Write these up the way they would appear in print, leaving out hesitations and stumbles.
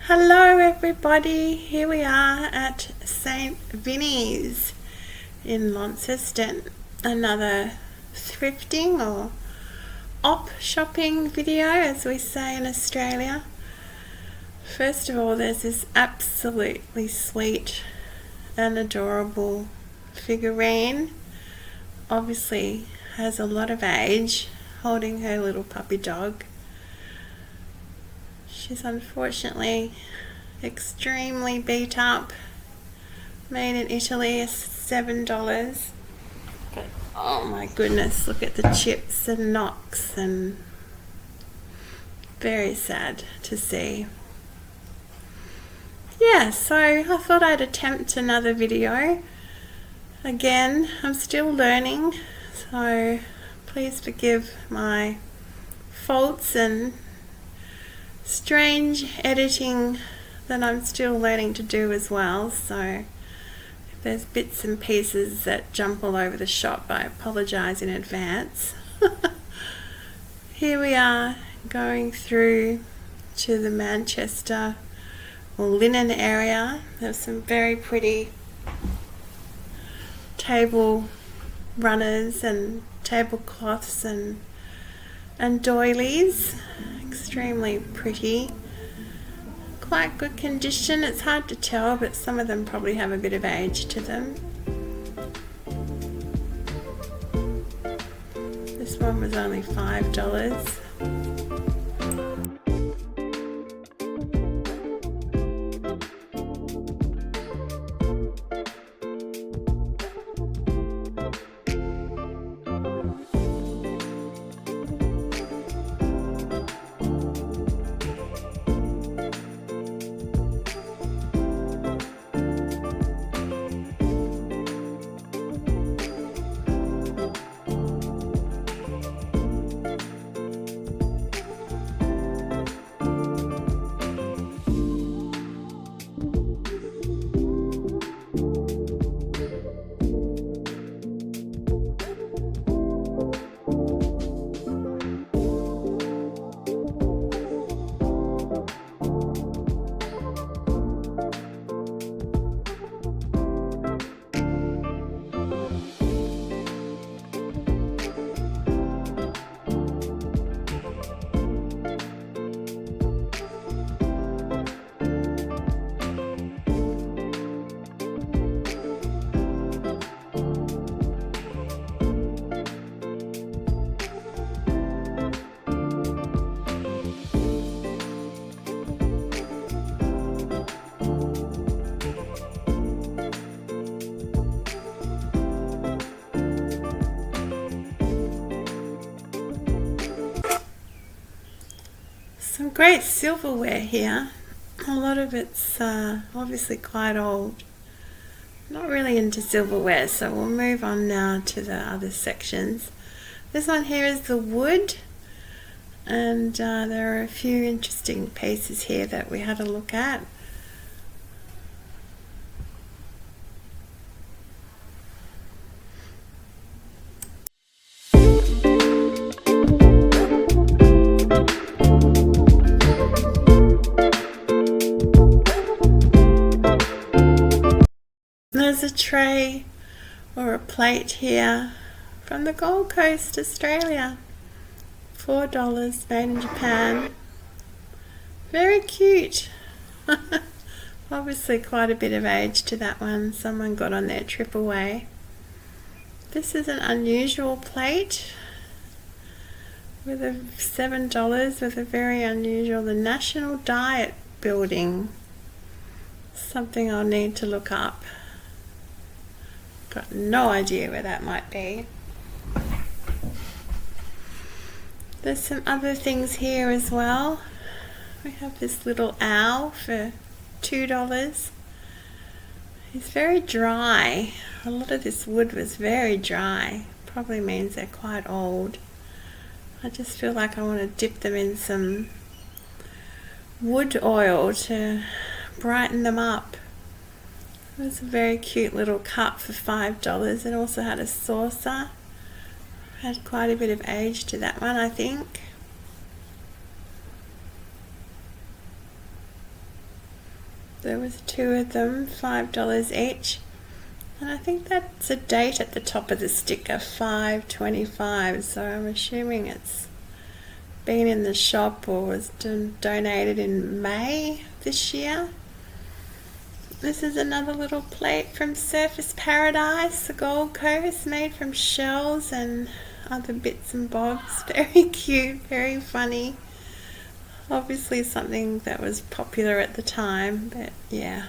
Hello everybody, here we are at St. Vinny's in Launceston. Another thrifting or op shopping video, as we say in Australia. First of all, there's this absolutely sweet and adorable figurine. Obviously has a lot of age, holding her little puppy dog. She's unfortunately extremely beat up. Made in Italy, $7. But oh my goodness, look at the chips and knocks, and very sad to see. Yeah, so I thought I'd attempt another video. Again, I'm still learning, so please forgive my faults and strange editing that I'm still learning to do as well. So if there's bits and pieces that jump all over the shop, I apologise in advance. Here we are going through to the Manchester or linen area. There's some very pretty table runners and tablecloths and doilies. Extremely pretty, quite good condition. It's hard to tell, but some of them probably have a bit of age to them. This one was only $5. Some great silverware here. A lot of it's obviously quite old. Not really into silverware, so we'll move on now to the other sections. This one here is the wood, and there are a few interesting pieces here that we had a look at. There's a tray or a plate here from the Gold Coast, Australia. $4, made in Japan. Very cute. Obviously quite a bit of age to that one. Someone got on their trip away. This is an unusual plate with a $7 with a very unusual, the National Diet Building. Something I'll need to look up. Got no idea where that might be. There's some other things here as well. We have this little owl for $2. It's very dry. A lot of this wood was very dry. Probably means they're quite old. I just feel like I want to dip them in some wood oil to brighten them up. It was a very cute little cup for $5. It also had a saucer. Had quite a bit of age to that one, I think. There was 2 of them, $5 each. And I think that's a date at the top of the sticker, 5/25, so I'm assuming it's been in the shop or was donated in May this year. This is another little plate from Surface Paradise, the Gold Coast, made from shells and other bits and bobs. Very cute, very funny. Obviously something that was popular at the time, but yeah.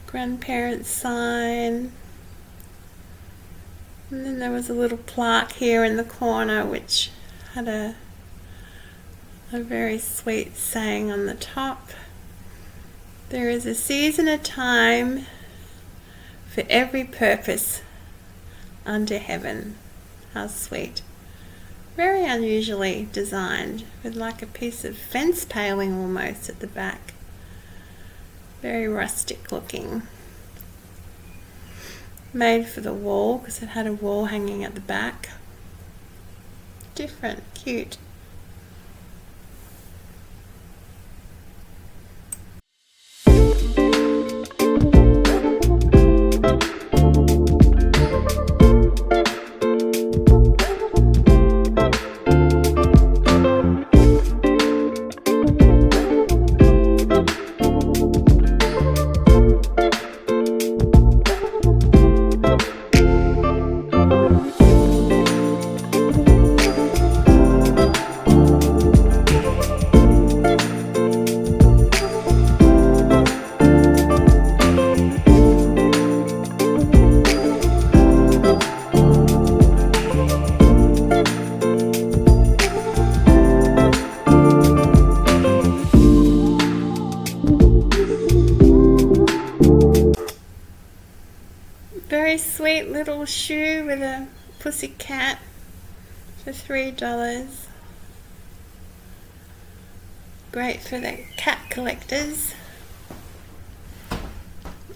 Grandparents sign. And then there was a little plaque here in the corner which had a very sweet saying on the top. There is a season, a time for every purpose under heaven. How sweet. Very unusually designed, with like a piece of fence paling almost at the back. Very rustic looking. Made for the wall because it had a wall hanging at the back. Different, cute. Very sweet little shoe with a pussy cat for $3. Great for the cat collectors.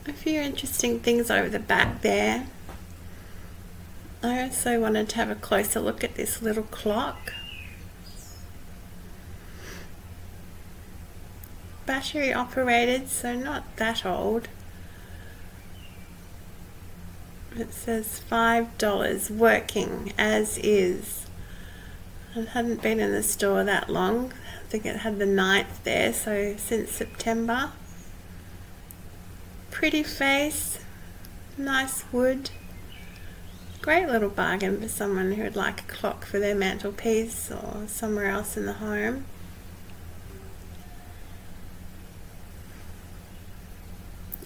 A few interesting things over the back there. I also wanted to have a closer look at this little clock. Battery operated, so not that old. It says $5, working as is. It hadn't been in the store that long. I think it had the 9th there, so since September. Pretty face, nice wood. Great little bargain for someone who would like a clock for their mantelpiece or somewhere else in the home.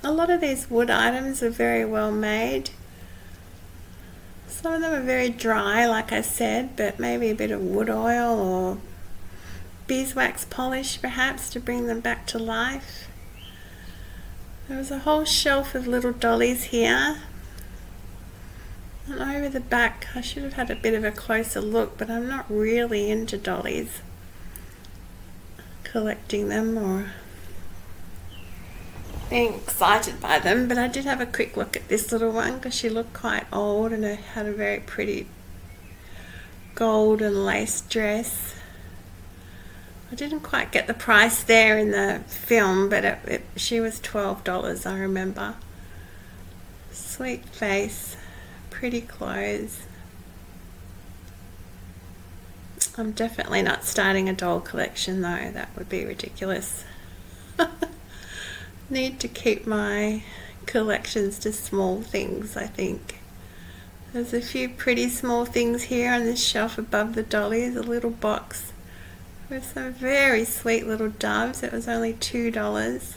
A lot of these wood items are very well made. Some of them are very dry, like I said, but maybe a bit of wood oil or beeswax polish perhaps to bring them back to life. There was a whole shelf of little dollies here. And over the back, I should have had a bit of a closer look, but I'm not really into dollies, collecting them or being excited by them, but I did have a quick look at this little one because she looked quite old and it had a very pretty gold and lace dress. I didn't quite get the price there in the film, but she was $12, I remember. Sweet face, pretty clothes. I'm definitely not starting a doll collection though, that would be ridiculous. Need to keep my collections to small things, I think. There's a few pretty small things here on this shelf above the dollies, a little box with some very sweet little doves. It was only $2.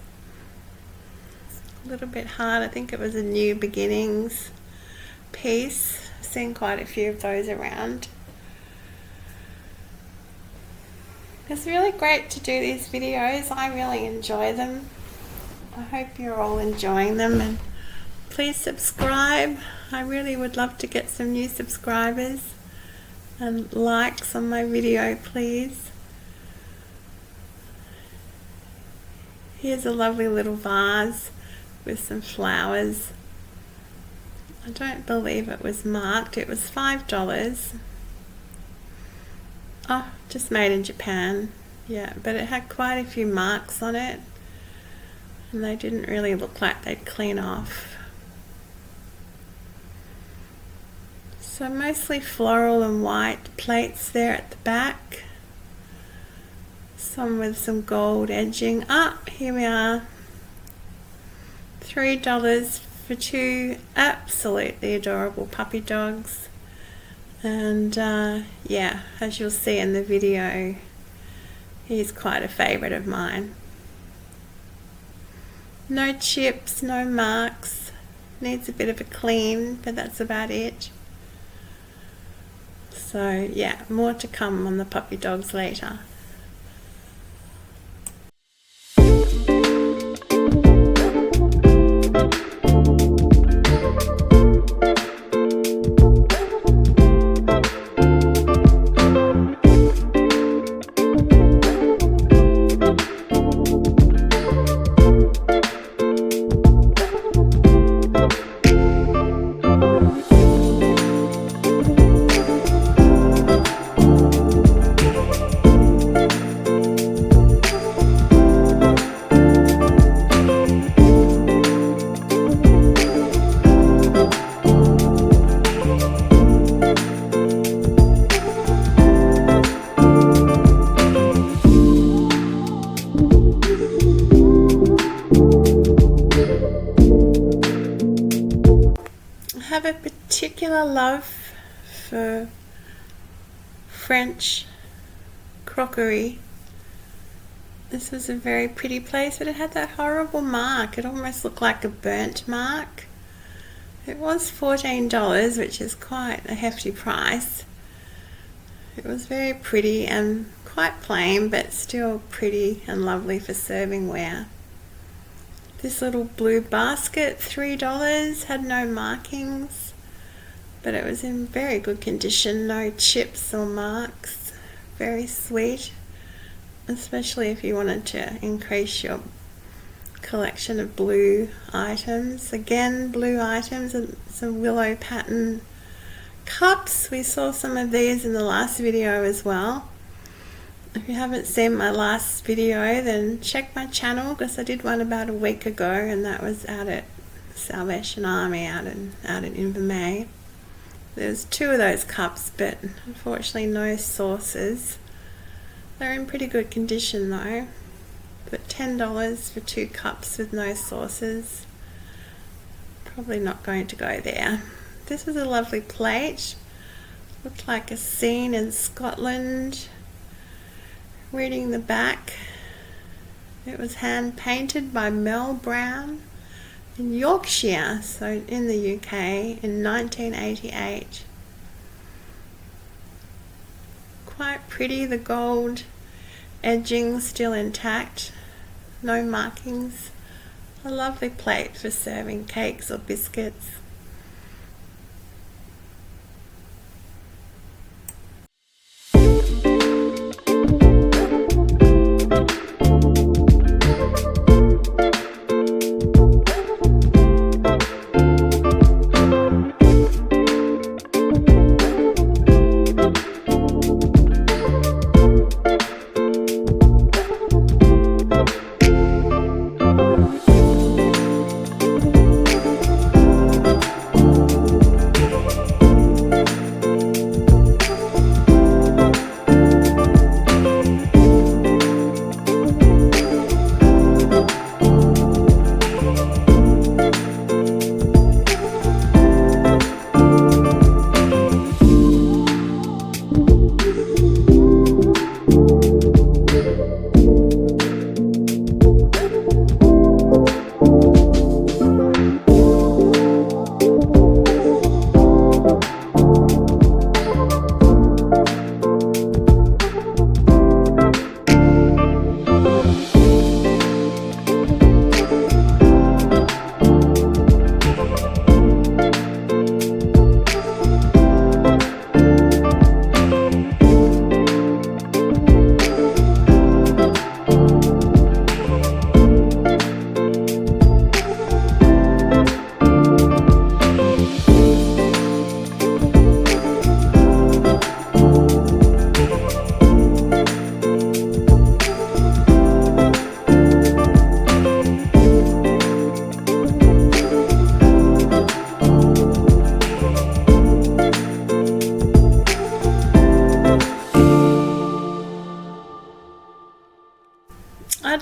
A little bit hard, I think it was a New Beginnings piece. I've seen quite a few of those around. It's really great to do these videos, I really enjoy them. I hope you're all enjoying them, and please subscribe. I really would love to get some new subscribers and likes on my video, please. Here's a lovely little vase with some flowers. I don't believe it was marked. It was $5. Oh, just made in Japan. Yeah, but it had quite a few marks on it, and they didn't really look like they'd clean off. So mostly floral and white plates there at the back. Some with some gold edging. Ah, here we are. $3 for two absolutely adorable puppy dogs. And yeah, as you'll see in the video, he's quite a favourite of mine. No chips, no marks. Needs a bit of a clean, but that's about it. So yeah, more to come on the puppy dogs later. I have a particular love for French crockery. This was a very pretty place, but it had that horrible mark. It almost looked like a burnt mark. It was $14, which is quite a hefty price. It was very pretty and quite plain, but still pretty and lovely for serving ware. This little blue basket, $3, had no markings, but it was in very good condition, no chips or marks. Very sweet, especially if you wanted to increase your collection of blue items. Again, blue items and some willow pattern cups. We saw some of these in the last video as well. If you haven't seen my last video, then check my channel, because I did one about a week ago, and that was out at Salvation Army out in Invermay. There's two of those cups, but unfortunately no saucers. They're in pretty good condition though. But $10 for two cups with no saucers. Probably not going to go there. This was a lovely plate. Looked like a scene in Scotland. Reading the back, it was hand painted by Mel Brown in Yorkshire, so in the UK, in 1988. Quite pretty, the gold edging still intact, no markings. A lovely plate for serving cakes or biscuits.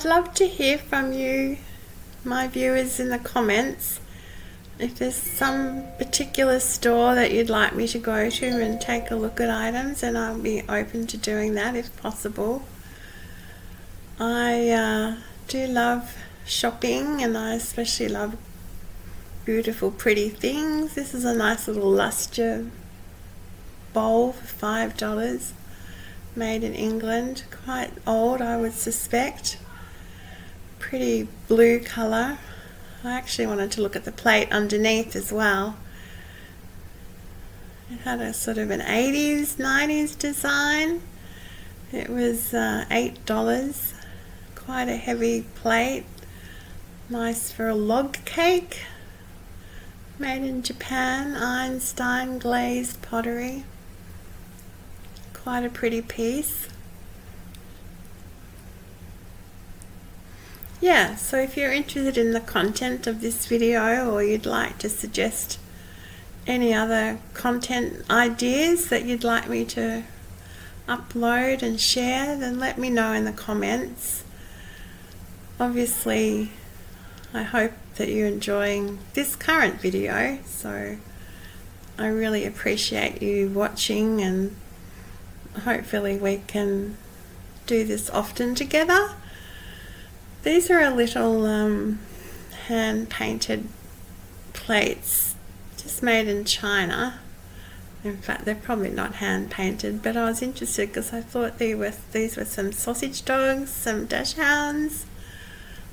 I'd love to hear from you, my viewers, in the comments. If there's some particular store that you'd like me to go to and take a look at items, and I'll be open to doing that if possible. I do love shopping, and I especially love beautiful, pretty things. This is a nice little luster bowl for $5, made in England. Quite old, I would suspect. Pretty blue colour. I actually wanted to look at the plate underneath as well. It had a sort of an 80s, 90s design. It was $8. Quite a heavy plate. Nice for a log cake. Made in Japan, Einstein glazed pottery. Quite a pretty piece. Yeah, so if you're interested in the content of this video, or you'd like to suggest any other content ideas that you'd like me to upload and share, then let me know in the comments. Obviously, I hope that you're enjoying this current video, so I really appreciate you watching, and hopefully we can do this often together. These are a little hand painted plates, just made in China. In fact, they're probably not hand painted, but I was interested because I thought these were some sausage dogs, some dachshunds,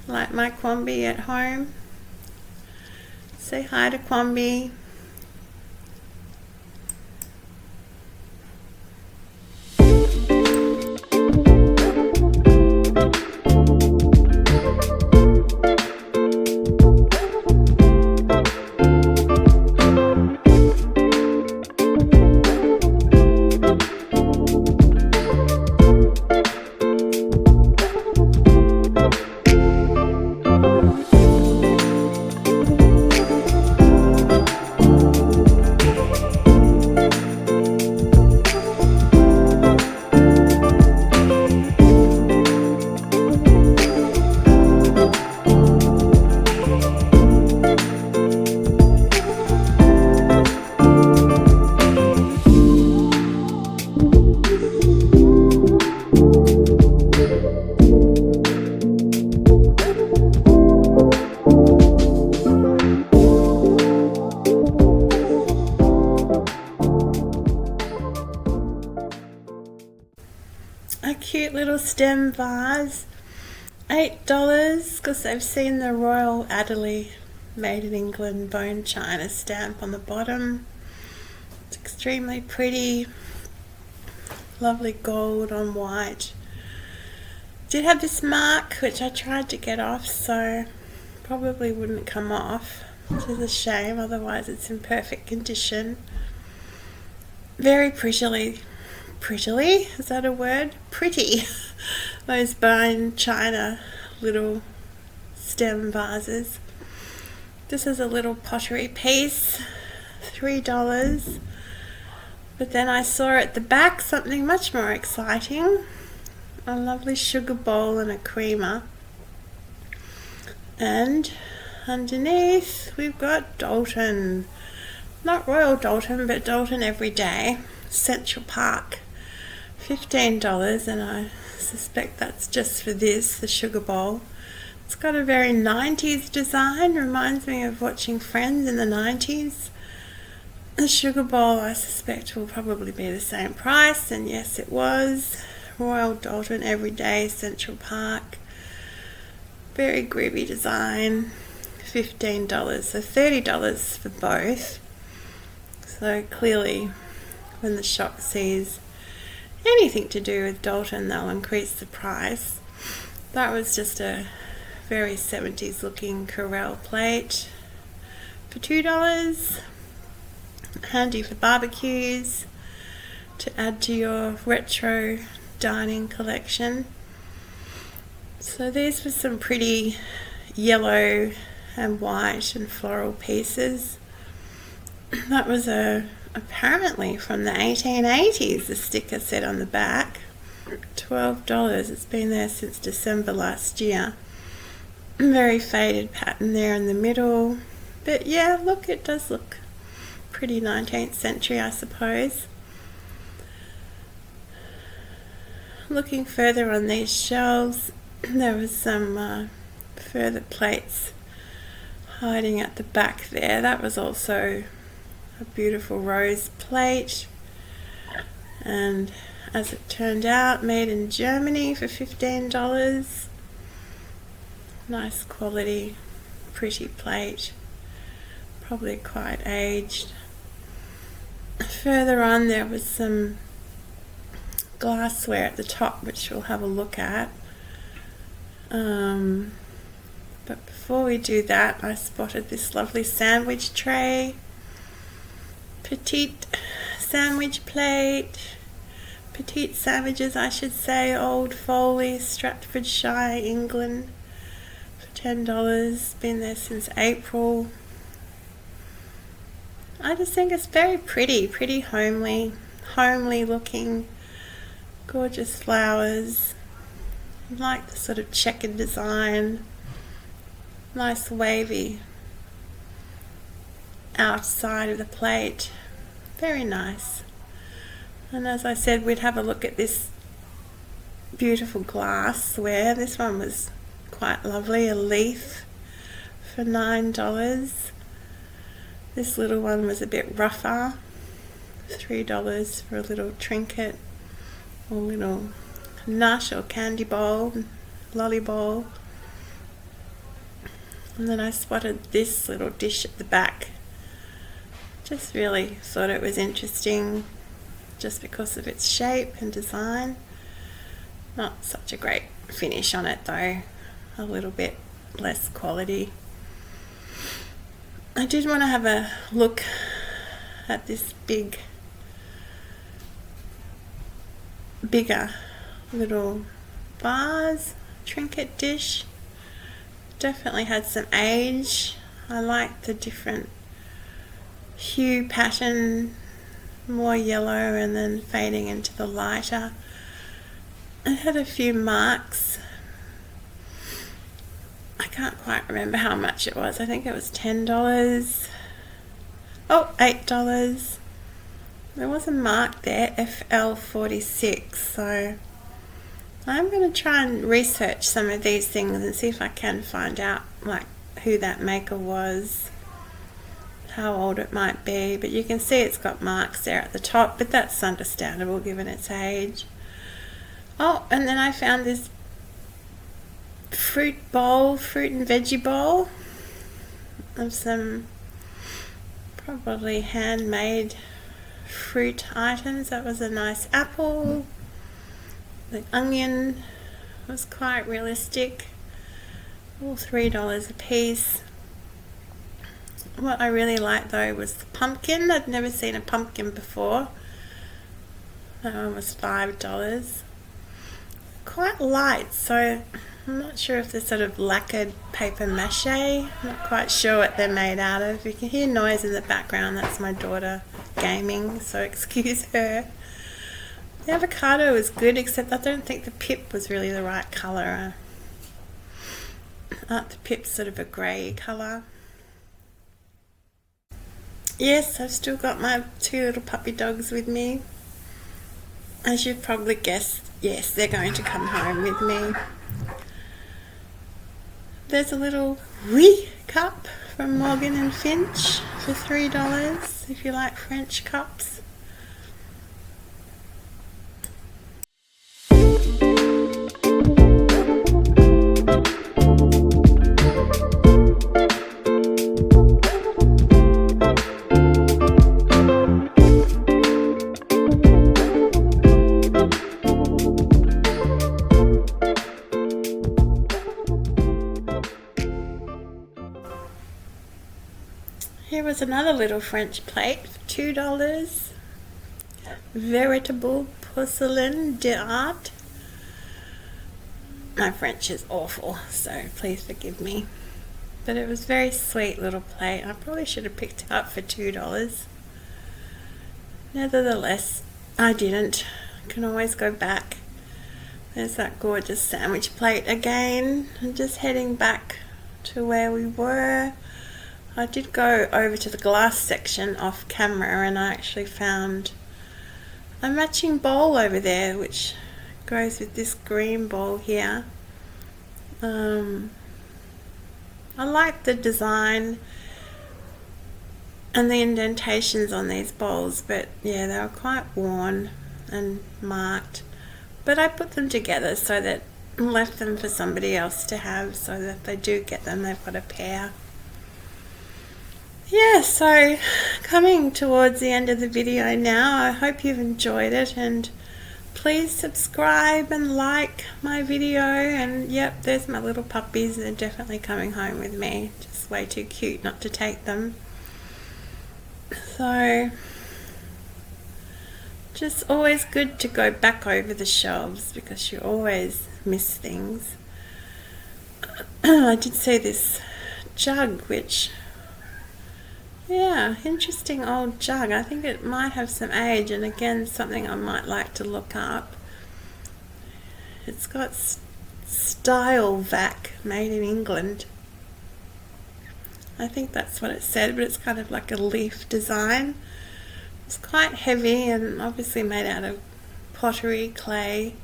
like my Quambi at home. Say hi to Quambi. A cute little stem vase, $8, because they've seen the Royal Adderley made in England bone china stamp on the bottom. It's extremely pretty, lovely gold on white. Did have this mark which I tried to get off, so probably wouldn't come off, which is a shame, otherwise it's in perfect condition. Very prettily, is that a word? Pretty. Those bone china little stem vases. This is a little pottery piece, $3. But then I saw at the back something much more exciting. A lovely sugar bowl and a creamer. And underneath we've got Dalton. Not Royal Dalton, but Dalton Everyday, Central Park. $15, and I suspect that's just for this, the sugar bowl. It's got a very 90s design, reminds me of watching Friends in the 90s. The sugar bowl, I suspect, will probably be the same price, and yes, it was. Royal Dalton Everyday, Central Park. Very groovy design. $15, so $30 for both. So clearly, when the shop sees anything to do with Dalton, they'll increase the price. That was just a very 70s looking Corelle plate for $2. Handy for barbecues, to add to your retro dining collection. So these were some pretty yellow and white and floral pieces. That was apparently from the 1880s, the sticker said on the back. $12. It's been there since December last year. Very faded pattern there in the middle. But yeah, look, it does look pretty 19th century, I suppose. Looking further on these shelves, there was some further plates hiding at the back there. That was also a beautiful rose plate, and as it turned out, made in Germany for $15. Nice quality, pretty plate, probably quite aged. Further on there was some glassware at the top, which we'll have a look at. But before we do that, I spotted this lovely sandwich tray, petite sandwich plate, petite sandwiches I should say, Old Foley, Stratfordshire, England, for $10. Been there since April. I just think it's very pretty homely looking, gorgeous flowers. I like the sort of checkered design, nice wavy outside of the plate, very nice. And as I said, we'd have a look at this beautiful glassware. This one was quite lovely, a leaf for $9. This little one was a bit rougher, $3 for a little trinket or little nut or candy bowl, lolly bowl. And then I spotted this little dish at the back. Just really thought it was interesting just because of its shape and design. Not such a great finish on it though, a little bit less quality. I did want to have a look at this bigger little vase, trinket dish. Definitely had some age. I like the different hue pattern, more yellow and then fading into the lighter. It had a few marks. I can't quite remember how much it was. I think it was $10. Oh, $8. There was a mark there, FL46, so I'm going to try and research some of these things and see if I can find out like who that maker was, how old it might be. But you can see it's got marks there at the top, but that's understandable given its age. Oh, and then I found this fruit and veggie bowl of some probably handmade fruit items. That was a nice apple. The onion was quite realistic, all $3 a piece. What I really liked though was the pumpkin. I'd never seen a pumpkin before. That one was $5. Quite light, so I'm not sure if they're sort of lacquered paper mache. I'm not quite sure what they're made out of. You can hear noise in the background. That's my daughter gaming, so excuse her. The avocado was good, except I don't think the pip was really the right colour. The pip's sort of a grey colour. Yes, I've still got my two little puppy dogs with me. As you've probably guessed, yes, they're going to come home with me. There's a little wee cup from Morgan and Finch for $3 if you like French cups. Here was another little French plate for $2. Veritable porcelain d'art. My French is awful, so please forgive me. But it was a very sweet little plate. I probably should have picked it up for $2. Nevertheless, I didn't. I can always go back. There's that gorgeous sandwich plate again. I'm just heading back to where we were. I did go over to the glass section off camera and I actually found a matching bowl over there which goes with this green bowl here. I like the design and the indentations on these bowls, but yeah, they were quite worn and marked. But I put them together so that I left them for somebody else to have, so that if they do get them, they've got a pair. Yeah, so coming towards the end of the video now. I hope you've enjoyed it, and please subscribe and like my video. And yep, there's my little puppies. They're definitely coming home with me. Just way too cute not to take them. So just always good to go back over the shelves because you always miss things. I did see this jug, which, yeah, interesting old jug. I think it might have some age, and again, something I might like to look up. It's got Style Vac, made in England. I think that's what it said, but it's kind of like a leaf design. It's quite heavy and obviously made out of pottery clay.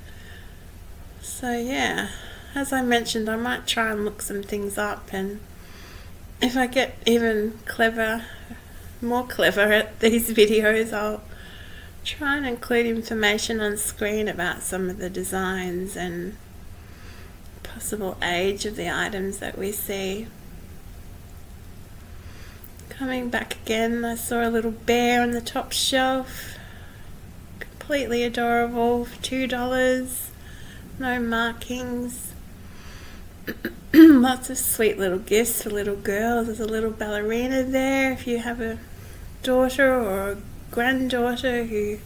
So yeah, as I mentioned, I might try and look some things up, and if I get even more clever at these videos, I'll try and include information on screen about some of the designs and possible age of the items that we see. Coming back again, I saw a little bear on the top shelf. Completely adorable for $2. No markings. Lots of sweet little gifts for little girls. There's a little ballerina there. If you have a daughter or a granddaughter who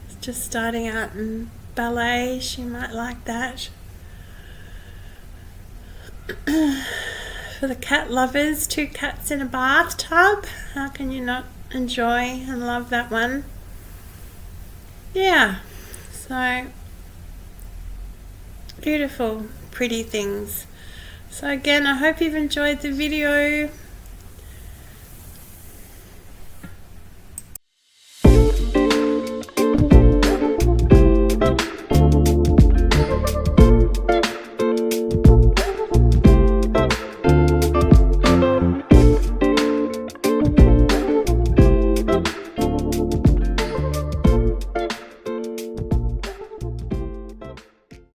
is just starting out in ballet, she might like that. For the cat lovers, 2 cats in a bathtub. How can you not enjoy and love that one? Yeah, so beautiful, pretty things. So again, I hope you've enjoyed the video.